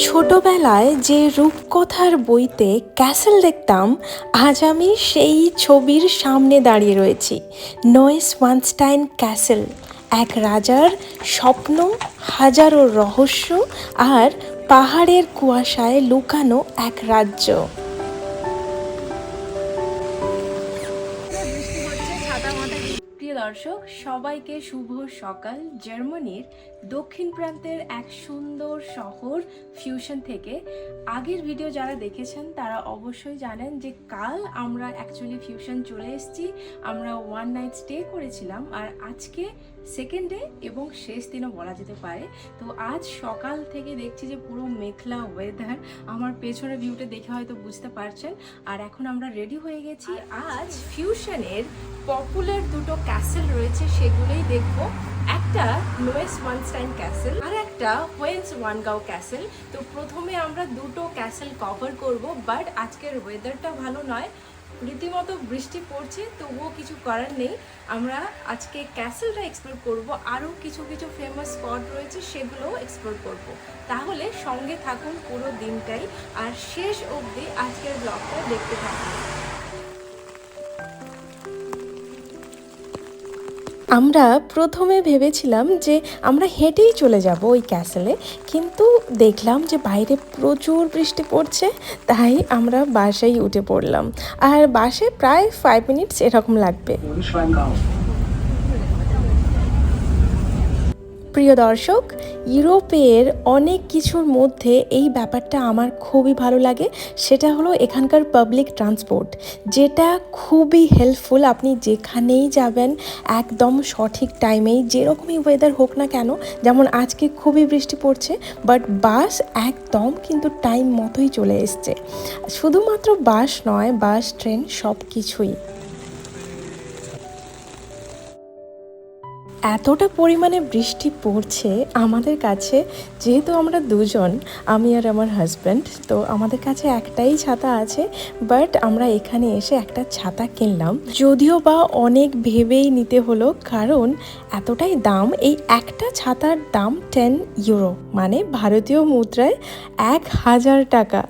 ছোটবেলায় যে রূপকথার বইতে ক্যাসেল দেখতাম, আজ আমি সেই ছবির সামনে দাঁড়িয়ে রয়েছি। নয়েসওয়ানস্টাইন ক্যাসেল, এক রাজার স্বপ্ন, হাজারো রহস্য আর পাহাড়ের কুয়াশায় লুকানো এক রাজ্য। প্রিয় দর্শক, সবাইকে শুভ সকাল। জার্মানির দক্ষিণ প্রান্তের এক সুন্দর শহর ফিউশন থেকে। আগের ভিডিও যারা দেখেছেন তারা অবশ্যই জানেন যে কাল আমরা অ্যাকচুয়ালি ফিউশন চলে এসেছি। আমরা ওয়ান নাইট স্টে করেছিলাম আর আজকে সেকেন্ড ডে এবং শেষ দিনও বলা যেতে পারে। তো আজ সকাল থেকে দেখছি যে পুরো মেঘলা ওয়েদার, আমার পেছনের ভিউটা দেখে হয়তো বুঝতে পারছেন। আর এখন আমরা রেডি হয়ে গেছি। আজ ফিউশনের পপুলার দুটো ক্যাসেল রয়েছে, সেগুলোই দেখব। একটা নয়েসওয়ানস্টাইন ক্যাসেল আর একটা হোয়েন্সওয়ানগাও ক্যাসেল। তো প্রথমে আমরা দুটো ক্যাসেল কভার করব, বাট আজকের ওয়েদারটা ভালো নয়, রীতিমতো বৃষ্টি পড়ছে, তবুও কিছু করার নেই। আমরা আজকে ক্যাসেলটা এক্সপ্লোর করব, আরও কিছু কিছু ফেমাস স্পট রয়েছে সেগুলোও এক্সপ্লোর করব। তাহলে সঙ্গে থাকুন পুরো দিনটাই, আর শেষ অবধি আজকের ব্লগটা দেখতে থাকুন। আমরা প্রথমে ভেবেছিলাম যে আমরা হেঁটেই চলে যাব ওই ক্যাসেলে, কিন্তু দেখলাম যে বাইরে প্রচুর বৃষ্টি পড়ছে, তাই আমরা বাসেই উঠে পড়লাম। আর বাসে প্রায় 5 মিনিটস এরকম লাগবে। প্রিয় দর্শক, ইউরোপের অনেক কিছুর মধ্যে এই ব্যাপারটা আমার খুবই ভালো লাগে। সেটা হলো এখানকার পাবলিক ট্রান্সপোর্ট, যেটা খুবই হেল্পফুল। আপনি যেখানেই যাবেন একদম সঠিক টাইমেই, যেরকমই ওয়েদার হোক না কেন, যেমন আজকে খুবই বৃষ্টি পড়ছে, বাট বাস একদম কিন্তু টাইম মতোই চলে এসছে। শুধুমাত্র বাস নয়, বাস, ট্রেন সব কিছুই। এতটা পরিমাণে বৃষ্টি পড়ছে আমাদের কাছে, যেহেতু আমরা দুজন, আমি আর আমার হাজব্যান্ড, তো আমাদের কাছে একটাই ছাতা আছে। বাট আমরা এখানে এসে একটা ছাতা কিনলাম, যদিও বা অনেক ভেবেই নিতে হলো, কারণ এতটাই দাম। এই একটা ছাতার দাম 10 ইউরো, মানে ভারতীয় মুদ্রায় 1000 টাকা।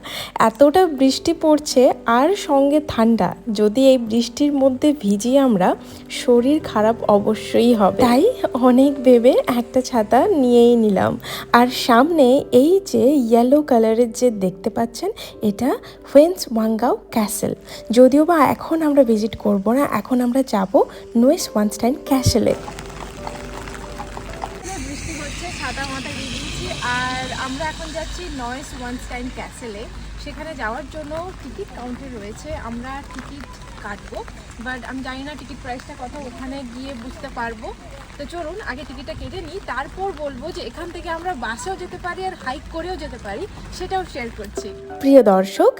এতটা বৃষ্টি পড়ছে আর সঙ্গে ঠান্ডা, যদি এই বৃষ্টির মধ্যে ভিজি আমরা, শরীর খারাপ অবশ্যই হবে। তাই অনেক ভেবে একটা ছাতা নিয়েই নিলাম। আর সামনে এই যে ইয়েলো কালারের যে দেখতে পাচ্ছেন, এটা হোয়েন্সওয়ানগাও ক্যাসেল। যদিও বা এখন আমরা ভিজিট করব না, এখন আমরা যাব নয়েসওয়ানস্টাইন ক্যাসেলে। বৃষ্টি হচ্ছে, ছাতা মাথায় দিয়ে দিয়েছি, আর আমরা এখন যাচ্ছি নয়েসওয়ানস্টাইন ক্যাসেলে। সেখানে যাওয়ার জন্য টিকিট কাউন্টার রয়েছে, আমরা টিকিট কাটবো, বাট আমি জানি না টিকিট প্রাইসটা কত, ওখানে গিয়ে বুঝতে পারবো। তো চলুন আগে টিকিটটা কেটে নিই, তারপর বলবো যে এখান থেকে আমরা বাসেও যেতে পারি আর হাইক করেও যেতে পারি, সেটাও শেয়ার করছি। প্রিয় দর্শক,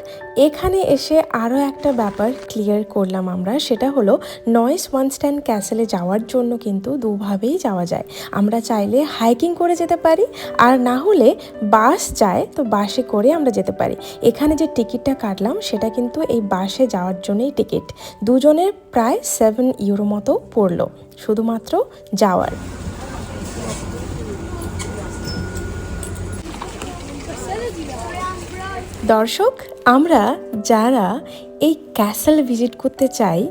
এখানে এসে আরও একটা ব্যাপার ক্লিয়ার করলাম আমরা, সেটা হলো নয়েসওয়ানস্টাইন ক্যাসেলে যাওয়ার জন্য কিন্তু দুভাবেই যাওয়া যায়। আমরা চাইলে হাইকিং করে যেতে পারি, আর না হলে বাস যায় তো বাসে করে আমরা যেতে পারি। এখানে যে টিকিটটা কাটলাম সেটা কিন্তু এই বাসে যাওয়ার জন্যই টিকিট। দুজনের প্রায় 7 ইউরো মতো পড়লো শুধুমাত্র যাওয়ার। দর্শক, আমরা যারা এই ক্যাসেল ভিজিট করতে চাই,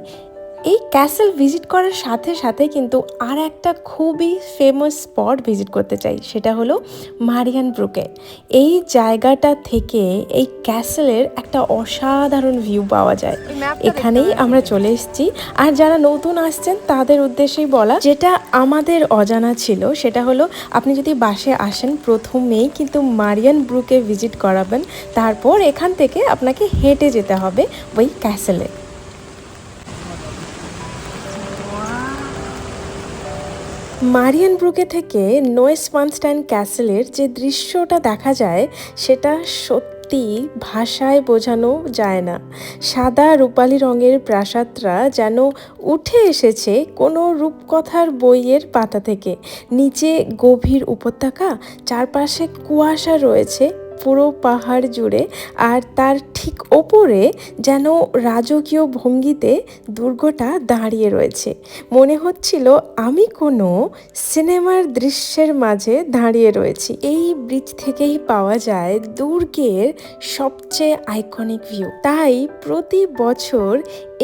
এই ক্যাসেল ভিজিট করার সাথে সাথে কিন্তু আর একটা খুবই ফেমাস স্পট ভিজিট করতে চাই, সেটা হলো মারিয়ানব্রুকে। এই জায়গাটা থেকে এই ক্যাসেলের একটা অসাধারণ ভিউ পাওয়া যায়। এখানেই আমরা চলে এসেছি। আর যারা নতুন আসছেন তাদের উদ্দেশ্যেই বলা, যেটা আমাদের অজানা ছিল, সেটা হলো আপনি যদি বাসে আসেন, প্রথমেই কিন্তু মারিয়ানব্রুকে ভিজিট করাবেন, তারপর এখান থেকে আপনাকে হেঁটে যেতে হবে ওই ক্যাসেলে। মারিয়ানব্রুকে থেকে নয়েসওয়ানস্টাইন ক্যাসেলের যে দৃশ্যটা দেখা যায়, সেটা সত্যি ভাষায় বোঝানো যায় না। সাদা রূপালি রঙের প্রাসাদরা যেন উঠে এসেছে কোনো রূপকথার বইয়ের পাতা থেকে। নিচে গভীর উপত্যকা, চারপাশে কুয়াশা রয়েছে, পুরো পাহাড় জুড়ে, আর তার ঠিক ওপরে যেন রাজকীয় ভঙ্গিতে দুর্গটা দাঁড়িয়ে রয়েছে। মনে হচ্ছিল আমি কোনো সিনেমার দৃশ্যের মাঝে দাঁড়িয়ে রয়েছি। এই ব্রিজ থেকেই পাওয়া যায় দুর্গের সবচেয়ে আইকনিক ভিউ। তাই প্রতি বছর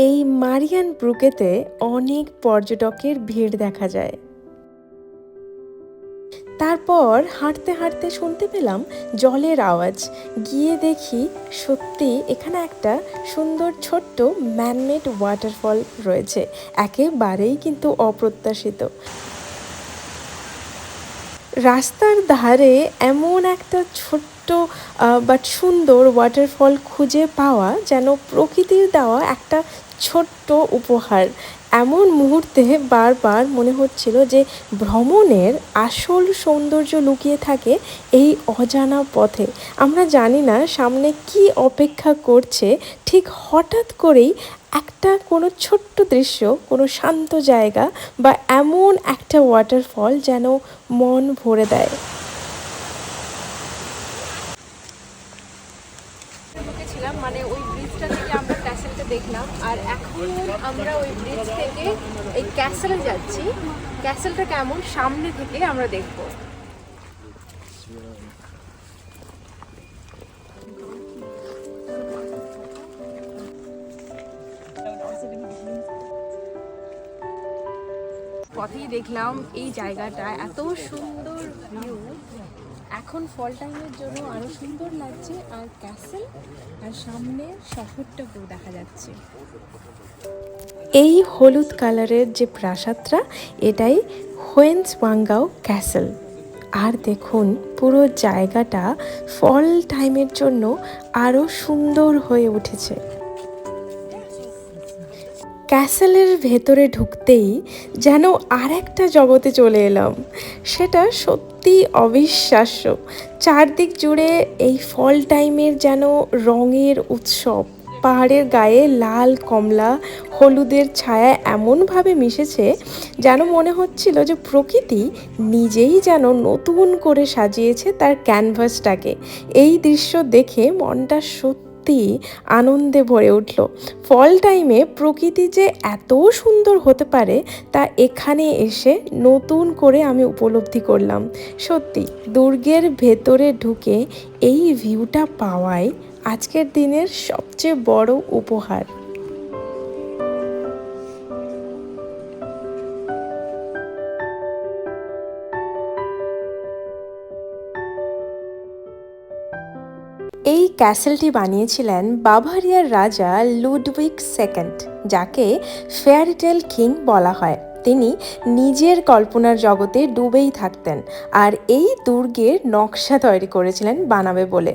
এই মারিয়ান ব্রুকেতে অনেক পর্যটকের ভিড় দেখা যায়। তারপর হাঁটতে হাঁটতে শুনতে পেলাম জলের আওয়াজ। গিয়ে দেখি সত্যি এখানে একটা সুন্দর ছোট্ট ম্যানমেড ওয়াটারফল রয়েছে, একেবারেই কিন্তু অপ্রত্যাশিত। রাস্তার ধারে এমন একটা ছোট্ট বাট সুন্দর ওয়াটারফল খুঁজে পাওয়া যেন প্রকৃতির দেওয়া একটা ছোট্ট উপহার। এমন মুহূর্তে বারবার মনে হচ্ছিল যে ভ্রমণের আসল সৌন্দর্য লুকিয়ে থাকে এই অজানা পথে। আমরা জানি না সামনে কি অপেক্ষা করছে, ঠিক হঠাৎ করেই একটা কোনো ছোট্ট দৃশ্য, কোনো শান্ত জায়গা বা এমন একটা ওয়াটারফল যেন মন ভরে দেয়। ছিলাম মানে ওই ব্রিজটা থেকে আমরা ক্যাসেলটা দেখলাম, আর এখন আমরা ওই ব্রিজ থেকে এই ক্যাসেলে যাচ্ছি। ক্যাসেলটা কেমন সামনে থেকে আমরা দেখবো। পথেই দেখলাম এই জায়গাটা এত সুন্দর ভিউ, এখন ফল টাইমের জন্য আরো সুন্দর লাগছে। আর ক্যাসেল আর সামনে শহরটা পুরো দেখা যাচ্ছে। এই হলুদ কালারের যে প্রাসাদটা, এটাই হোয়েন্সওয়াঙ্গাও ক্যাসেল। আর দেখুন পুরো জায়গাটা ফল টাইমের জন্য আরো সুন্দর হয়ে উঠেছে। ক্যাসেলের ভেতরে ঢুকতেই যেন আর একটা জগতে চলে এলাম। সেটা সত্যি অবিশ্বাস্য। চারদিক জুড়ে এই ফল টাইমের যেন রঙের উৎসব। পাহাড়ের গায়ে লাল, কমলা, হলুদের ছায়া এমনভাবে মিশেছে যেন মনে হচ্ছিল যে প্রকৃতি নিজেই যেন নতুন করে সাজিয়েছে তার ক্যানভাসটাকে। এই দৃশ্য দেখে মনটা সত্যি আনন্দে ভরে উঠল। ফল টাইমে প্রকৃতি যে এত সুন্দর হতে পারে তা এখানে এসে নতুন করে আমি উপলব্ধি করলাম। সত্যি দুর্গের ভেতরে ঢুকে এই ভিউটা পাওয়াই আজকের দিনের সবচেয়ে বড় উপহার। এই ক্যাসেলটি বানিয়েছিলেন বাভারিয়ার রাজা লুডউইগ সেকেন্ড, যাকে ফেয়ারিটেল কিং বলা হয়। তিনি নিজের কল্পনার জগতে ডুবেই থাকতেন আর এই দুর্গের নকশা তৈরি করেছিলেন বানাবে বলে।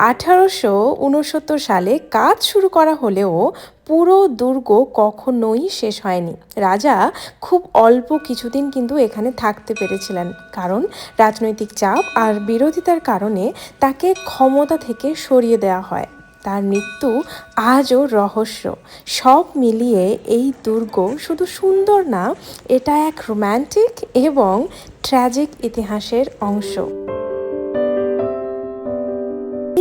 1869 সালে কাজ শুরু করা হলেও পুরো দুর্গ কখনোই শেষ হয়নি। রাজা খুব অল্প কিছুদিন কিন্তু এখানে থাকতে পেরেছিলেন, কারণ রাজনৈতিক চাপ আর বিরোধিতার কারণে তাকে ক্ষমতা থেকে সরিয়ে দেওয়া হয়। তার মৃত্যু আজও রহস্য। সব মিলিয়ে এই দুর্গ শুধু সুন্দর না, এটা এক রোম্যান্টিক এবং ট্র্যাজিক ইতিহাসের অংশ।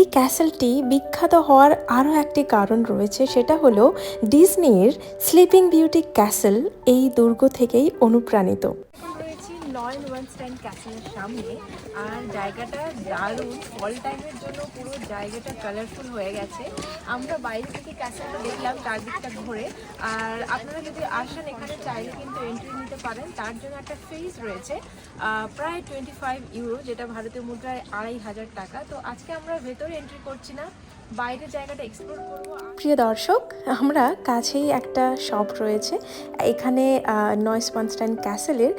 এই ক্যাসেলটি বিখ্যাত হওয়ার আরও একটি কারণ রয়েছে, সেটা হলো ডিজনির স্লিপিং বিউটি ক্যাসেল এই দুর্গ থেকেই অনুপ্রাণিত। নয়েনওয়ানস্টাইন ক্যাসেলের সামনে, আর জায়গাটা দারুণ। ফল টাইমের জন্য পুরো জায়গাটা কালারফুল হয়ে গেছে। আমরা বাইরে থেকে ক্যাসেলটা দেখলাম চারদিকটা ঘুরে, আর আপনারা যদি আসেন এখানে চাইলে কিন্তু এন্ট্রি নিতে পারেন। তার জন্য একটা ফিস রয়েছে প্রায় 25 ইউরো, যেটা ভারতীয় মুদ্রায় 2500 টাকা। তো আজকে আমরা ভেতরে এন্ট্রি করছি না, বাইরে জায়গাটা এক্সপ্লোর করবো। প্রিয় দর্শক, আমরা কাছেই একটা শপ রয়েছে এখানে নয়েনওয়ানস্টাইন ক্যাসেলের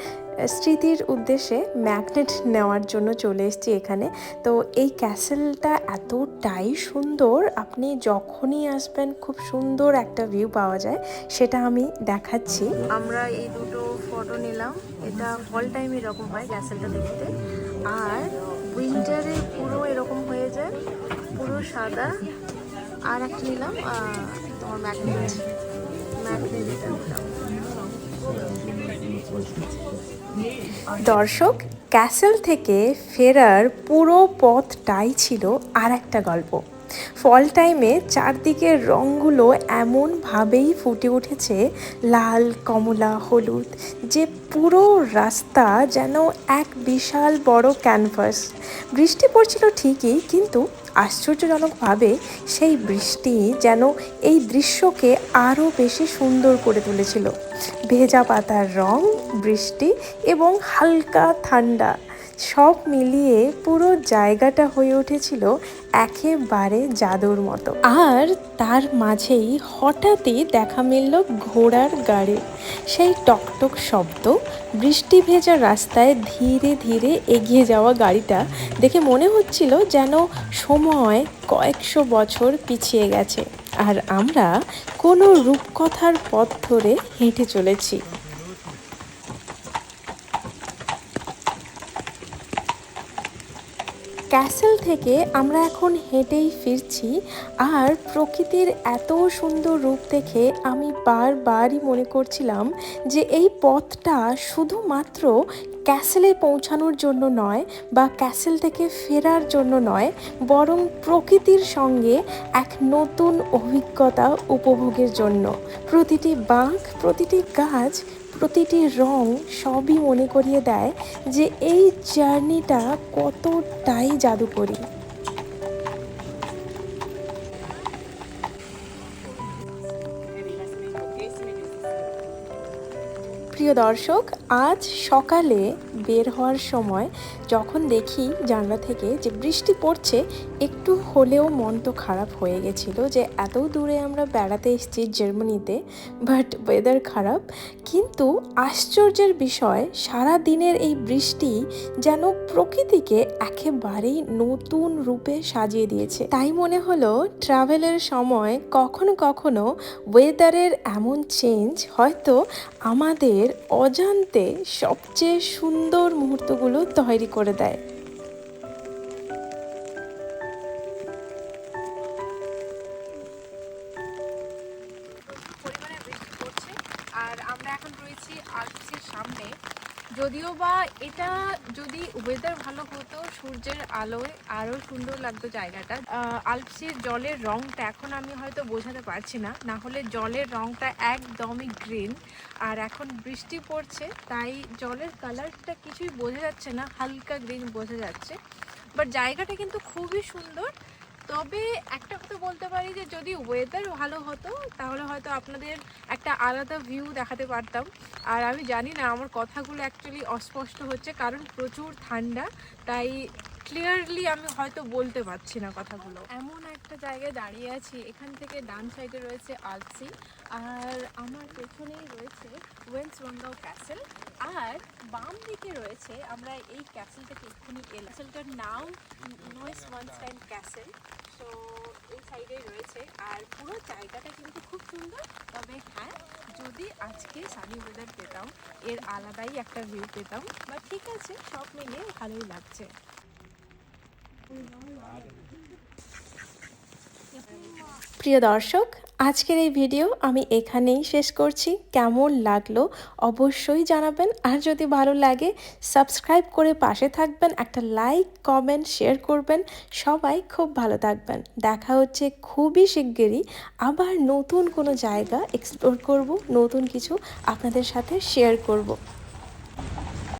স্মৃতির উদ্দেশ্যে ম্যাগনেট নেওয়ার জন্য চলে এসেছি এখানে। তো এই ক্যাসেলটা এতটাই সুন্দর, আপনি যখনই আসবেন খুব সুন্দর একটা ভিউ পাওয়া যায়, সেটা আমি দেখাচ্ছি। আমরা এই দুটো ফটো নিলাম। এটা ফল টাইম এরকম হয় ক্যাসেলটা দেখতে, আর উইন্টারে পুরো এরকম হয়ে যায়, পুরো সাদা। আর একটা নিলাম তোমার ম্যাগনেট এটা নিলাম। দর্শক, ক্যাসেল থেকে ফেরার পুরো পথটাই ছিল আর একটা গল্প। ফল টাইমে চারদিকের রঙগুলো এমনভাবেই ফুটে উঠেছে, লাল, কমলা, হলুদ, যে পুরো রাস্তা যেন এক বিশাল বড় ক্যানভাস। বৃষ্টি পড়ছিল ঠিকই, কিন্তু আশ্চর্যজনকভাবে সেই বৃষ্টি যেন এই দৃশ্যকে আরও বেশি সুন্দর করে তুলেছিল। ভেজা পাতার রং, বৃষ্টি এবং হালকা ঠান্ডা সব মিলিয়ে পুরো জায়গাটা হয়ে উঠেছিল একেবারে জাদুর মতো। আর তার মাঝেই হঠাৎই দেখা মিলল ঘোড়ার গাড়ির সেই টকটক শব্দ। বৃষ্টি ভেজা রাস্তায় ধীরে ধীরে এগিয়ে যাওয়া গাড়িটা দেখে মনে হচ্ছিল যেন সময় কয়েকশো বছর পিছিয়ে গেছে, আর আমরা কোনো রূপকথার পথ ধরে হেঁটে চলেছি। ক্যাসেল থেকে আমরা এখন হেঁটেই ফিরছি, আর প্রকৃতির এত সুন্দর রূপ দেখে আমি বারবারই মনে করছিলাম যে এই পথটা শুধুমাত্র ক্যাসেলে পৌঁছানোর জন্য নয় বা ক্যাসেল থেকে ফেরার জন্য নয়, বরং প্রকৃতির সঙ্গে এক নতুন অভিজ্ঞতা উপভোগের জন্য। প্রতিটি বাঁক, প্রতিটি গাছ, প্রতিটি রং সবই মনে করিয়ে দেয় যে এই জার্নিটা কতটাই জাদুকরী। প্রিয় দর্শক, আজ সকালে বের হওয়ার সময় যখন দেখি জানলা থেকে যে বৃষ্টি পড়ছে, একটু হলেও মন তো খারাপ হয়ে গেছিলো যে এত দূরে আমরা বেড়াতে এসেছি জার্মানিতে, বাট ওয়েদার খারাপ। কিন্তু আশ্চর্যের বিষয়, সারা দিনের এই বৃষ্টি যেন প্রকৃতিকে একেবারেই নতুন রূপে সাজিয়ে দিয়েছে। তাই মনে হলো ট্রাভেলের সময় কখনো কখনো ওয়েদারের এমন চেঞ্জ হয়তো আমাদের অজান্তে সবচেয়ে সুন্দর মুহূর্তগুলো তৈরি করে দেয়। পরিমাণে বৃষ্টি পড়ছে আর আমরা এখন রয়েছি আলপসের সামনে। যদিও বা এটা যদি ওয়েদার ভালো হতো, সূর্যের আলোয় আরও সুন্দর লাগতো জায়গাটা। আলপসের জলের রংটা এখন আমি হয়তো বোঝাতে পারছি না, না হলে জলের রংটা একদমই গ্রিন। আর এখন বৃষ্টি পড়ছে তাই জলের কালারটা কিছুই বোঝা যাচ্ছে না, হালকা গ্রিন বোঝা যাচ্ছে, বাট জায়গাটা কিন্তু খুবই সুন্দর। তবে একটা কথা বলতে পারি যে যদি ওয়েদার ভালো হতো তাহলে হয়তো আপনাদের একটা আলাদা ভিউ দেখাতে পারতাম। আর আমি জানি না আমার কথাগুলো অ্যাকচুয়ালি অস্পষ্ট হচ্ছে কারণ প্রচুর ঠান্ডা, তাই ক্লিয়ারলি আমি হয়তো বলতে পারছি না কথাগুলো। এমন একটা জায়গায় দাঁড়িয়ে আছি, এখান থেকে ডান সাইডে রয়েছে আলপসি আর আমার পেছনেই রয়েছে ওয়েন্সওয়াঙ্গাও ক্যাসেল, আর বাম দিকে রয়েছে আমরা এই ক্যাসেল থেকে এক্ষুনি এলাম। ক্যাসেলটার নাম নয়েসওয়ানস্টাইন ক্যাসেল। তো এই সাইডেই রয়েছে আর পুরো জায়গাটা কিন্তু খুব সুন্দর। তবে হ্যাঁ, যদি আজকে সানি ওয়েদার পেতাম এর আলাদাই একটা ভিউ পেতাম, বা ঠিক আছে, সব মিলিয়ে ভালোই লাগছে। প্রিয় দর্শক, আজকের এই ভিডিও আমি এখানেই শেষ করছি। কেমন লাগলো অবশ্যই জানাবেন, আর যদি ভালো লাগে সাবস্ক্রাইব করে পাশে থাকবেন, একটা লাইক, কমেন্ট, শেয়ার করবেন। সবাই খুব ভালো থাকবেন। দেখা হচ্ছে খুবই শিগগিরই, আবার নতুন কোনো জায়গা এক্সপ্লোর করব, নতুন কিছু আপনাদের সাথে শেয়ার করব।